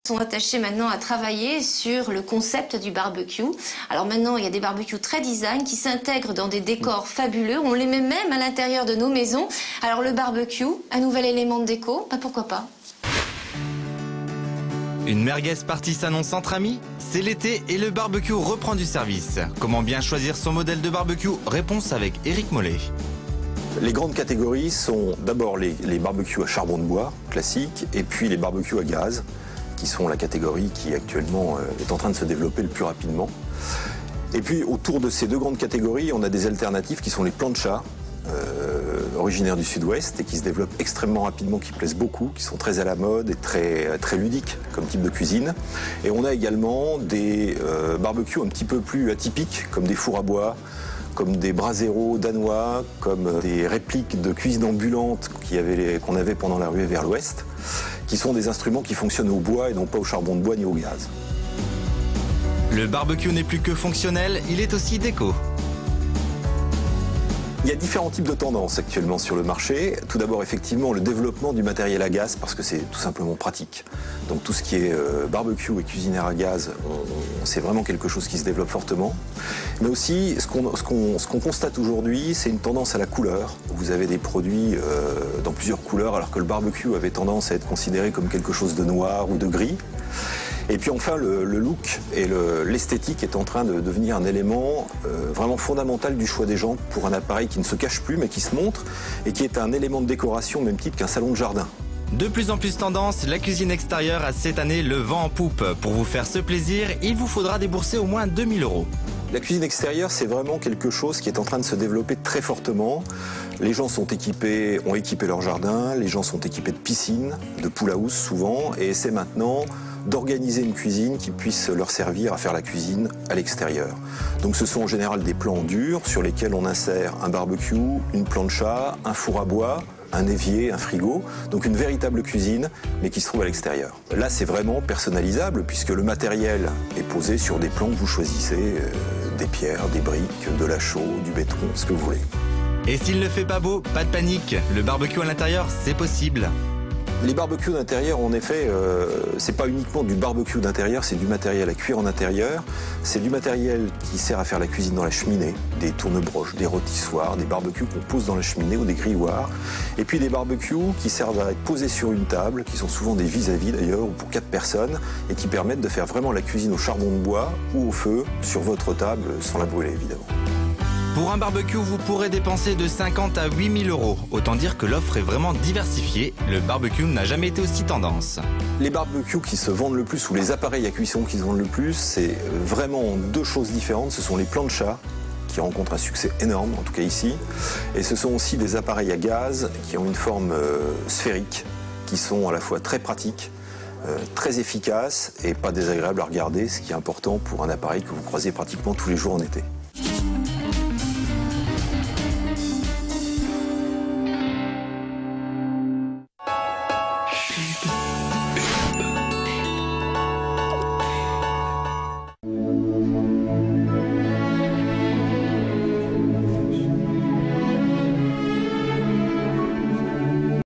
Sont attachés maintenant à travailler sur le concept du barbecue. Alors maintenant, il y a des barbecues très design qui s'intègrent dans des décors fabuleux. On les met même à l'intérieur de nos maisons. Alors le barbecue, un nouvel élément de déco, bah pourquoi pas. Une merguez party s'annonce entre amis. C'est l'été et le barbecue reprend du service. Comment bien choisir son modèle de barbecue? Réponse avec Éric Mollet. Les grandes catégories sont d'abord les barbecues à charbon de bois classiques et puis les barbecues à gaz, qui sont la catégorie qui actuellement est en train de se développer le plus rapidement. Et puis autour de ces deux grandes catégories, on a des alternatives qui sont les planchas, originaires du sud-ouest et qui se développent extrêmement rapidement, qui plaisent beaucoup, qui sont très à la mode et très ludiques comme type de cuisine. Et on a également des barbecues un petit peu plus atypiques, comme des fours à bois, comme des braseros danois, comme des répliques de cuisine ambulante qu'on avait pendant la ruée vers l'ouest, qui sont des instruments qui fonctionnent au bois et non pas au charbon de bois ni au gaz. Le barbecue n'est plus que fonctionnel, il est aussi déco. Il y a différents types de tendances actuellement sur le marché. Tout d'abord, effectivement, le développement du matériel à gaz, parce que c'est tout simplement pratique. Donc tout ce qui est barbecue et cuisinière à gaz, c'est vraiment quelque chose qui se développe fortement. Mais aussi, ce qu'on constate aujourd'hui, c'est une tendance à la couleur. Vous avez des produits dans plusieurs couleurs, alors que le barbecue avait tendance à être considéré comme quelque chose de noir ou de gris. Et puis enfin, le look et l'esthétique est en train de devenir un élément vraiment fondamental du choix des gens pour un appareil qui ne se cache plus mais qui se montre et qui est un élément de décoration au même titre qu'un salon de jardin. De plus en plus tendance, la cuisine extérieure a cette année le vent en poupe. Pour vous faire ce plaisir, il vous faudra débourser au moins 2 000 €. La cuisine extérieure, c'est vraiment quelque chose qui est en train de se développer très fortement. Les gens ont équipé leur jardin, les gens sont équipés de piscines, de pool house souvent, et c'est maintenant d'organiser une cuisine qui puisse leur servir à faire la cuisine à l'extérieur. Donc ce sont en général des plans durs sur lesquels on insère un barbecue, une plancha, un four à bois, un évier, un frigo, donc une véritable cuisine, mais qui se trouve à l'extérieur. Là, c'est vraiment personnalisable, puisque le matériel est posé sur des plans que vous choisissez, des pierres, des briques, de la chaux, du béton, ce que vous voulez. Et s'il ne fait pas beau, pas de panique, le barbecue à l'intérieur, c'est possible. Les barbecues d'intérieur, en effet, c'est pas uniquement du barbecue d'intérieur, c'est du matériel à cuire en intérieur. C'est du matériel qui sert à faire la cuisine dans la cheminée, des tourne-broches, des rôtissoirs, des barbecues qu'on pose dans la cheminée ou des grilloirs. Et puis des barbecues qui servent à être posés sur une table, qui sont souvent des vis-à-vis d'ailleurs, ou pour 4 personnes, et qui permettent de faire vraiment la cuisine au charbon de bois ou au feu, sur votre table, sans la brûler évidemment. Pour un barbecue, vous pourrez dépenser de 50 à 8 000 €. Autant dire que l'offre est vraiment diversifiée. Le barbecue n'a jamais été aussi tendance. Les barbecues qui se vendent le plus, ou les appareils à cuisson qui se vendent le plus, c'est vraiment deux choses différentes. Ce sont les planchas, qui rencontrent un succès énorme, en tout cas ici. Et ce sont aussi des appareils à gaz qui ont une forme sphérique, qui sont à la fois très pratiques, très efficaces et pas désagréables à regarder, ce qui est important pour un appareil que vous croisez pratiquement tous les jours en été.